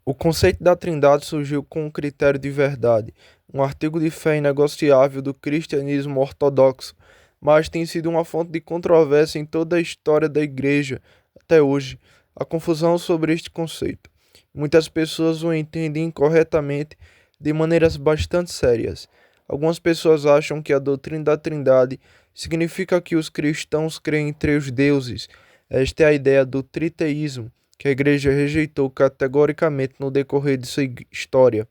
O conceito da Trindade surgiu com um critério de verdade, um artigo de fé inegociável do cristianismo ortodoxo, mas tem sido uma fonte de controvérsia em toda a história da Igreja até hoje. A confusão sobre este conceito. Muitas pessoas o entendem incorretamente de maneiras bastante sérias. Algumas pessoas acham que a doutrina da Trindade significa que os cristãos creem em três deuses. Esta é a ideia do triteísmo que a Igreja rejeitou categoricamente no decorrer de sua história.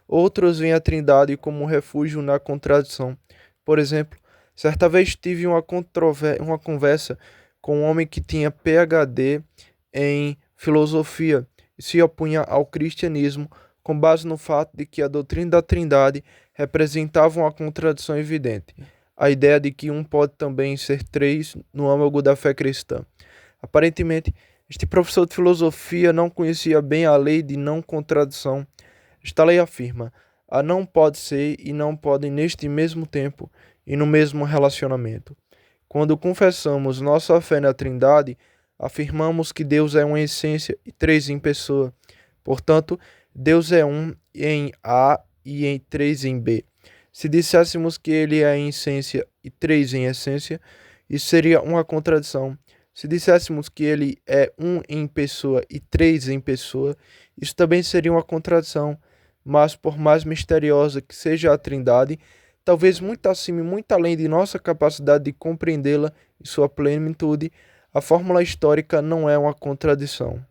Outros veem a Trindade como um refúgio na contradição. Por exemplo, certa vez tive uma conversa com um homem que tinha PhD em filosofia e se opunha ao cristianismo com base no fato de que a doutrina da Trindade representava uma contradição evidente. A ideia de que um pode também ser três no âmago da fé cristã. Aparentemente, este professor de filosofia não conhecia bem a lei de não contradição. Esta lei afirma: a não pode ser e não podem neste mesmo tempo e no mesmo relacionamento. Quando confessamos nossa fé na Trindade, afirmamos que Deus é uma essência e três em pessoa. Portanto, Deus é um em A e em três em B. Se disséssemos que ele é em essência e três em essência, isso seria uma contradição. Se disséssemos que ele é um em pessoa e três em pessoa, isso também seria uma contradição. Mas, por mais misteriosa que seja a Trindade, talvez muito acima e muito além de nossa capacidade de compreendê-la em sua plenitude, a fórmula histórica não é uma contradição.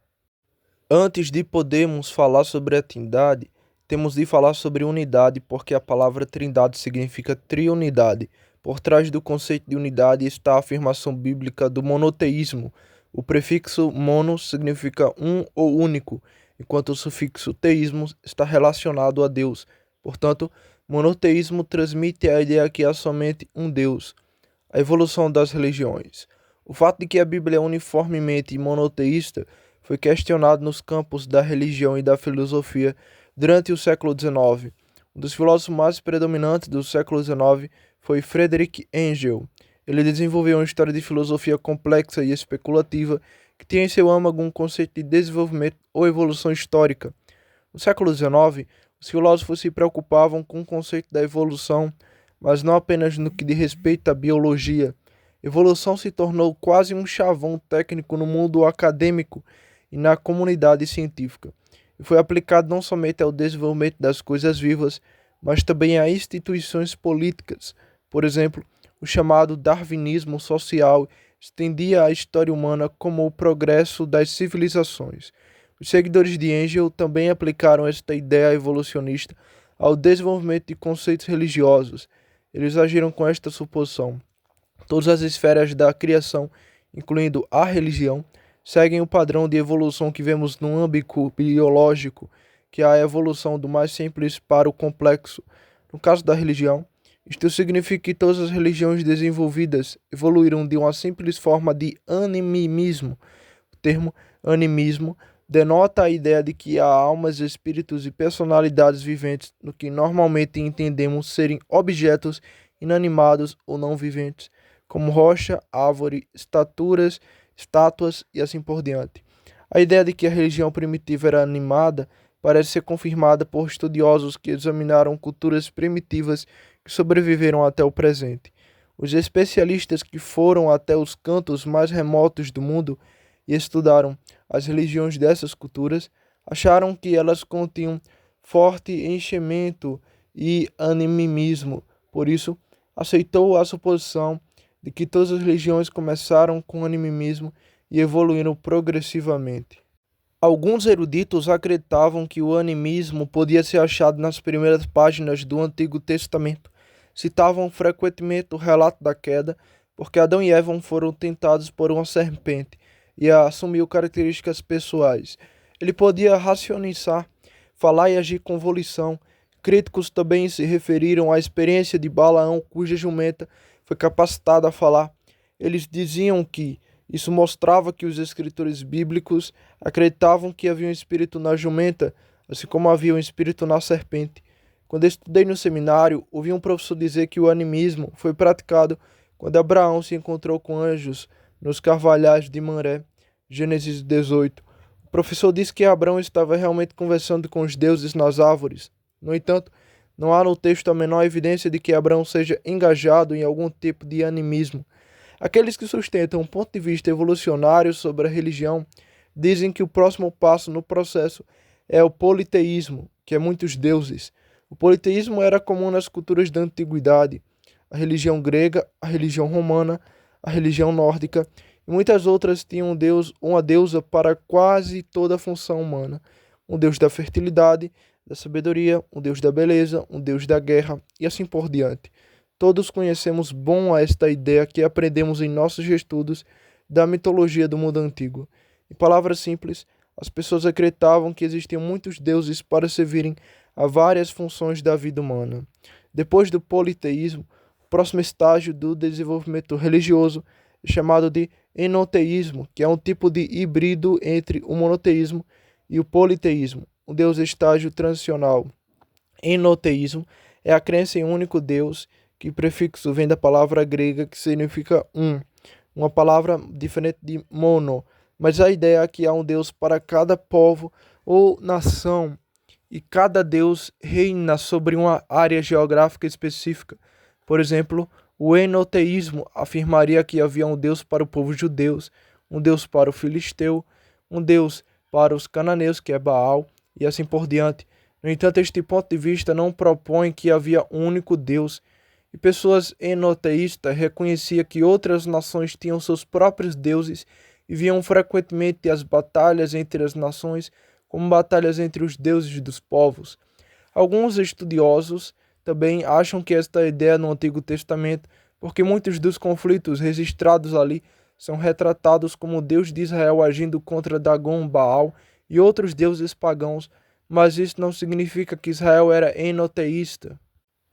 Antes de podermos falar sobre a Trindade, temos de falar sobre unidade, porque a palavra Trindade significa triunidade. Por trás do conceito de unidade está a afirmação bíblica do monoteísmo. O prefixo mono significa um ou único, enquanto o sufixo teísmo está relacionado a Deus. Portanto, monoteísmo transmite a ideia que há somente um Deus. A evolução das religiões. O fato de que a Bíblia é uniformemente monoteísta foi questionado nos campos da religião e da filosofia durante o século XIX. Um dos filósofos mais predominantes do século XIX foi Friedrich Engels. Ele desenvolveu uma história de filosofia complexa e especulativa que tinha em seu âmago um conceito de desenvolvimento ou evolução histórica. No século XIX, os filósofos se preocupavam com o conceito da evolução, mas não apenas no que diz respeito à biologia. Evolução se tornou quase um chavão técnico no mundo acadêmico e na comunidade científica, e foi aplicado não somente ao desenvolvimento das coisas vivas, mas também a instituições políticas. Por exemplo, o chamado darwinismo social estendia a história humana como o progresso das civilizações. Os seguidores de Engels também aplicaram esta ideia evolucionista ao desenvolvimento de conceitos religiosos. Eles agiram com esta suposição. Todas as esferas da criação, incluindo a religião, seguem o padrão de evolução que vemos no âmbito biológico, que é a evolução do mais simples para o complexo. No caso da religião, isto significa que todas as religiões desenvolvidas evoluíram de uma simples forma de animismo. O termo animismo denota a ideia de que há almas, espíritos e personalidades viventes no que normalmente entendemos serem objetos inanimados ou não viventes, como rocha, árvore, estátuas e assim por diante. A ideia de que a religião primitiva era animada parece ser confirmada por estudiosos que examinaram culturas primitivas que sobreviveram até o presente. Os especialistas que foram até os cantos mais remotos do mundo e estudaram as religiões dessas culturas acharam que elas continham forte enchimento e animismo. Por isso, aceitou a suposição de que todas as religiões começaram com animismo e evoluíram progressivamente. Alguns eruditos acreditavam que o animismo podia ser achado nas primeiras páginas do Antigo Testamento. Citavam frequentemente o relato da queda, porque Adão e Eva foram tentados por uma serpente e assumiu características pessoais. Ele podia racionalizar, falar e agir com volição. Críticos também se referiram à experiência de Balaão, cuja jumenta foi capacitada a falar. Eles diziam que isso mostrava que os escritores bíblicos acreditavam que havia um espírito na jumenta, assim como havia um espírito na serpente. Quando estudei no seminário, ouvi um professor dizer que o animismo foi praticado quando Abraão se encontrou com anjos nos carvalhais de Manré, Gênesis 18. O professor disse que Abraão estava realmente conversando com os deuses nas árvores. No entanto, não há no texto a menor evidência de que Abraão seja engajado em algum tipo de animismo. Aqueles que sustentam um ponto de vista evolucionário sobre a religião dizem que o próximo passo no processo é o politeísmo, que é muitos deuses. O politeísmo era comum nas culturas da antiguidade, a religião grega, a religião romana, a religião nórdica e muitas outras tinham um deus ou uma deusa para quase toda a função humana. Um deus da fertilidade, da sabedoria, um deus da beleza, um deus da guerra e assim por diante. Todos conhecemos bom esta ideia que aprendemos em nossos estudos da mitologia do mundo antigo. Em palavras simples, as pessoas acreditavam que existiam muitos deuses para servirem a várias funções da vida humana. Depois do politeísmo, o próximo estágio do desenvolvimento religioso é chamado de enoteísmo, que é um tipo de híbrido entre o monoteísmo e o politeísmo. O Deus estágio transicional. Enoteísmo é a crença em um único Deus, que o prefixo vem da palavra grega que significa um, uma palavra diferente de mono, mas a ideia é que há um Deus para cada povo ou nação, e cada Deus reina sobre uma área geográfica específica. Por exemplo, o enoteísmo afirmaria que havia um Deus para o povo judeu, um Deus para o filisteu, um Deus para os cananeus, que é Baal, e assim por diante. No entanto, este ponto de vista não propõe que havia um único Deus, e pessoas enoteístas reconheciam que outras nações tinham seus próprios deuses e viam frequentemente as batalhas entre as nações como batalhas entre os deuses dos povos. Alguns estudiosos também acham que esta ideia no Antigo Testamento, porque muitos dos conflitos registrados ali são retratados como o Deus de Israel agindo contra Dagon, Baal e outros deuses pagãos, mas isso não significa que Israel era enoteísta.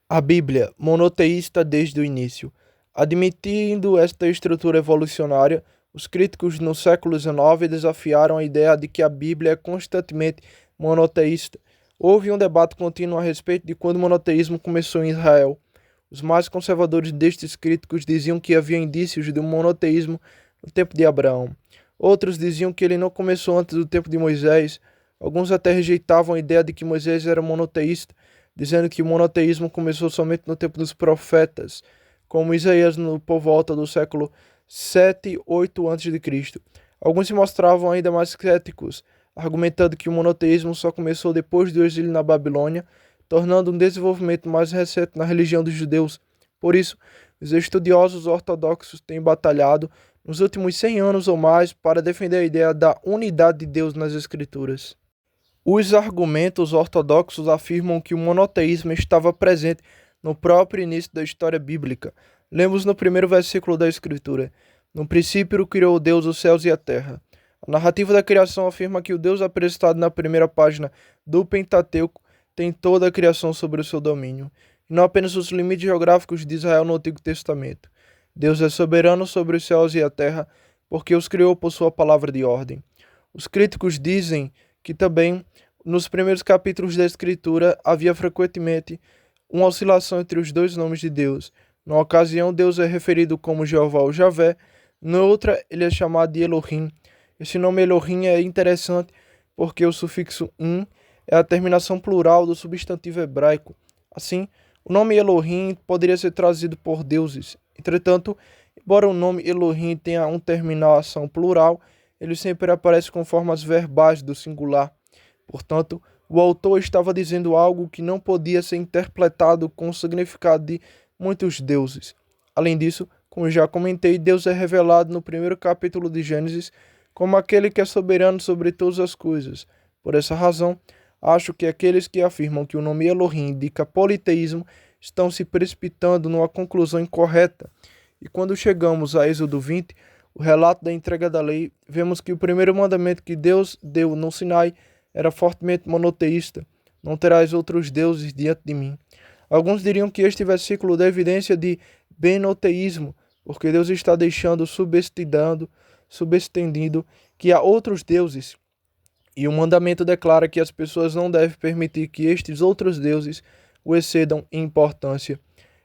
A Bíblia, monoteísta desde o início. Admitindo esta estrutura evolucionária, os críticos no século XIX desafiaram a ideia de que a Bíblia é constantemente monoteísta. Houve um debate contínuo a respeito de quando o monoteísmo começou em Israel. Os mais conservadores destes críticos diziam que havia indícios de um monoteísmo no tempo de Abraão. Outros diziam que ele não começou antes do tempo de Moisés. Alguns até rejeitavam a ideia de que Moisés era monoteísta, dizendo que o monoteísmo começou somente no tempo dos profetas, como Isaías por volta do século 7, 8 a.C. Alguns se mostravam ainda mais céticos, argumentando que o monoteísmo só começou depois do exílio na Babilônia, tornando um desenvolvimento mais recente na religião dos judeus. Por isso, os estudiosos ortodoxos têm batalhado nos últimos 100 anos ou mais para defender a ideia da unidade de Deus nas Escrituras. Os argumentos ortodoxos afirmam que o monoteísmo estava presente no próprio início da história bíblica. Lemos no primeiro versículo da Escritura: no princípio criou Deus os céus e a terra. A narrativa da criação afirma que o Deus apresentado na primeira página do Pentateuco tem toda a criação sobre o seu domínio, e não apenas os limites geográficos de Israel no Antigo Testamento. Deus é soberano sobre os céus e a terra, porque os criou por sua palavra de ordem. Os críticos dizem que também, nos primeiros capítulos da Escritura, havia frequentemente uma oscilação entre os dois nomes de Deus. Numa ocasião, Deus é referido como Jeová ou Javé, noutra, ele é chamado de Elohim. Esse nome Elohim é interessante porque o sufixo im é a terminação plural do substantivo hebraico. Assim, o nome Elohim poderia ser traduzido por deuses. Entretanto, embora o nome Elohim tenha uma terminação plural, ele sempre aparece com formas verbais do singular. Portanto, o autor estava dizendo algo que não podia ser interpretado com o significado de muitos deuses. Além disso, como já comentei, Deus é revelado no primeiro capítulo de Gênesis como aquele que é soberano sobre todas as coisas. Por essa razão, acho que aqueles que afirmam que o nome Elohim indica politeísmo estão se precipitando numa conclusão incorreta. E quando chegamos a Êxodo 20, o relato da entrega da lei, vemos que o primeiro mandamento que Deus deu no Sinai era fortemente monoteísta: não terás outros deuses diante de mim. Alguns diriam que este versículo dá evidência de benoteísmo, porque Deus está deixando subestendido que há outros deuses, e o mandamento declara que as pessoas não devem permitir que estes outros deuses o excedam em importância.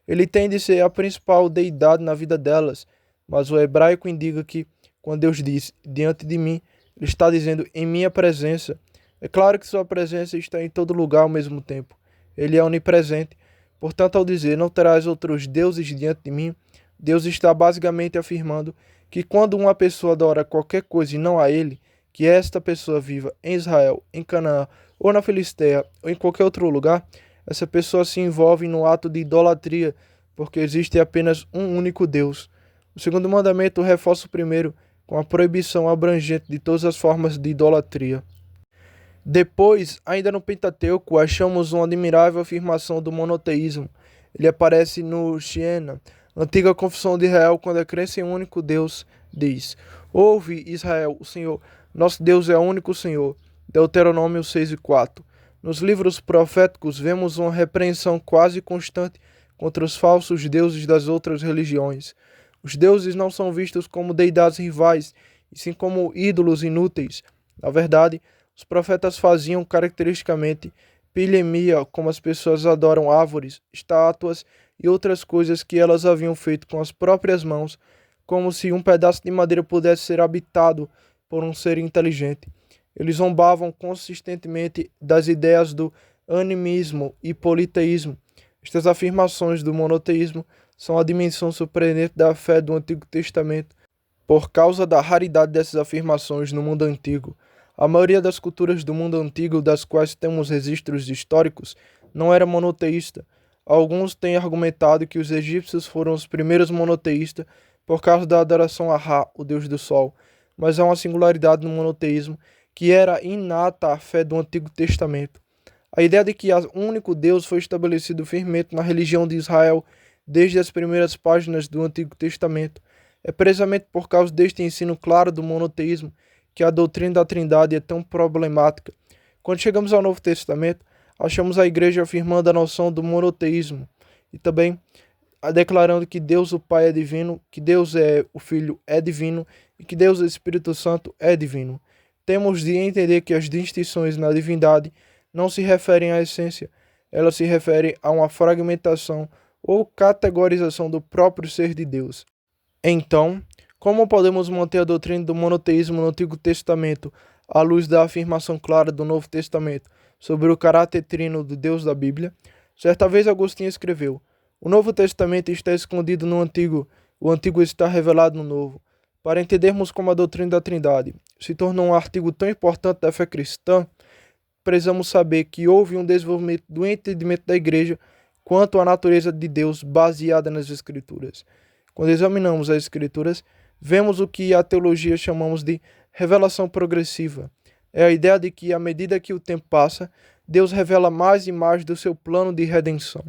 Ele tem de ser a principal deidade na vida delas, mas o hebraico indica que, quando Deus diz, diante de mim, Ele está dizendo em minha presença. É claro que sua presença está em todo lugar ao mesmo tempo. Ele é onipresente. Portanto, ao dizer, não terás outros deuses diante de mim, Deus está basicamente afirmando que quando uma pessoa adora qualquer coisa e não a ele, que esta pessoa viva em Israel, em Canaã, ou na Filistéia, ou em qualquer outro lugar, essa pessoa se envolve no ato de idolatria, porque existe apenas um único Deus. O segundo mandamento reforça o primeiro, com a proibição abrangente de todas as formas de idolatria. Depois, ainda no Pentateuco, achamos uma admirável afirmação do monoteísmo. Ele aparece no Shena, antiga confissão de Israel, quando a crença em um único Deus diz: Ouve, Israel, o Senhor, nosso Deus é o único Senhor. Deuteronômio 6:4. Nos livros proféticos, vemos uma repreensão quase constante contra os falsos deuses das outras religiões. Os deuses não são vistos como deidades rivais, e sim como ídolos inúteis. Na verdade, os profetas faziam caracteristicamente pilemia, como as pessoas adoram árvores, estátuas e outras coisas que elas haviam feito com as próprias mãos, como se um pedaço de madeira pudesse ser habitado por um ser inteligente. Eles zombavam consistentemente das ideias do animismo e politeísmo. Estas afirmações do monoteísmo são a dimensão surpreendente da fé do Antigo Testamento, por causa da raridade dessas afirmações no mundo antigo. A maioria das culturas do mundo antigo, das quais temos registros históricos, não era monoteísta. Alguns têm argumentado que os egípcios foram os primeiros monoteístas por causa da adoração a Ra, o deus do sol, mas há uma singularidade no monoteísmo que era inata à fé do Antigo Testamento. A ideia de que um único Deus foi estabelecido firmemente na religião de Israel desde as primeiras páginas do Antigo Testamento. É precisamente por causa deste ensino claro do monoteísmo que a doutrina da Trindade é tão problemática. Quando chegamos ao Novo Testamento, achamos a igreja afirmando a noção do monoteísmo e também declarando que Deus o Pai é divino, que Deus o Filho é divino e que Deus o Espírito Santo é divino. Temos de entender que as distinções na divindade não se referem à essência, elas se referem a uma fragmentação ou categorização do próprio ser de Deus. Então, como podemos manter a doutrina do monoteísmo no Antigo Testamento à luz da afirmação clara do Novo Testamento sobre o caráter trino do Deus da Bíblia? Certa vez Agostinho escreveu: o Novo Testamento está escondido no Antigo, o Antigo está revelado no Novo. Para entendermos como a doutrina da Trindade se tornou um artigo tão importante da fé cristã, precisamos saber que houve um desenvolvimento do entendimento da Igreja quanto à natureza de Deus baseada nas Escrituras. Quando examinamos as Escrituras, vemos o que a teologia chamamos de revelação progressiva. É a ideia de que, à medida que o tempo passa, Deus revela mais e mais do seu plano de redenção.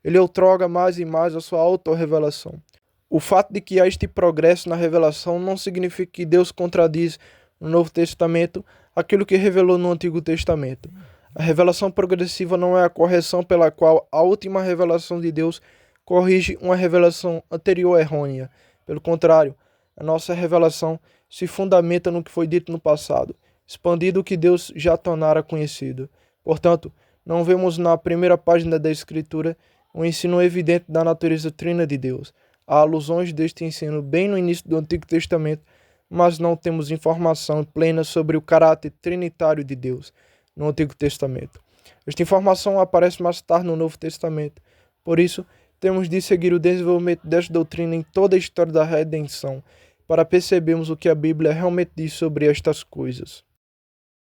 Ele outorga mais e mais a sua autorrevelação. O fato de que há este progresso na revelação não significa que Deus contradiz no Novo Testamento aquilo que revelou no Antigo Testamento. A revelação progressiva não é a correção pela qual a última revelação de Deus corrige uma revelação anterior errônea. Pelo contrário, a nossa revelação se fundamenta no que foi dito no passado, expandindo o que Deus já tornara conhecido. Portanto, não vemos na primeira página da Escritura um ensino evidente da natureza trina de Deus. Há alusões deste ensino bem no início do Antigo Testamento, mas não temos informação plena sobre o caráter trinitário de Deus no Antigo Testamento. Esta informação aparece mais tarde no Novo Testamento. Por isso, temos de seguir o desenvolvimento desta doutrina em toda a história da redenção, para percebermos o que a Bíblia realmente diz sobre estas coisas.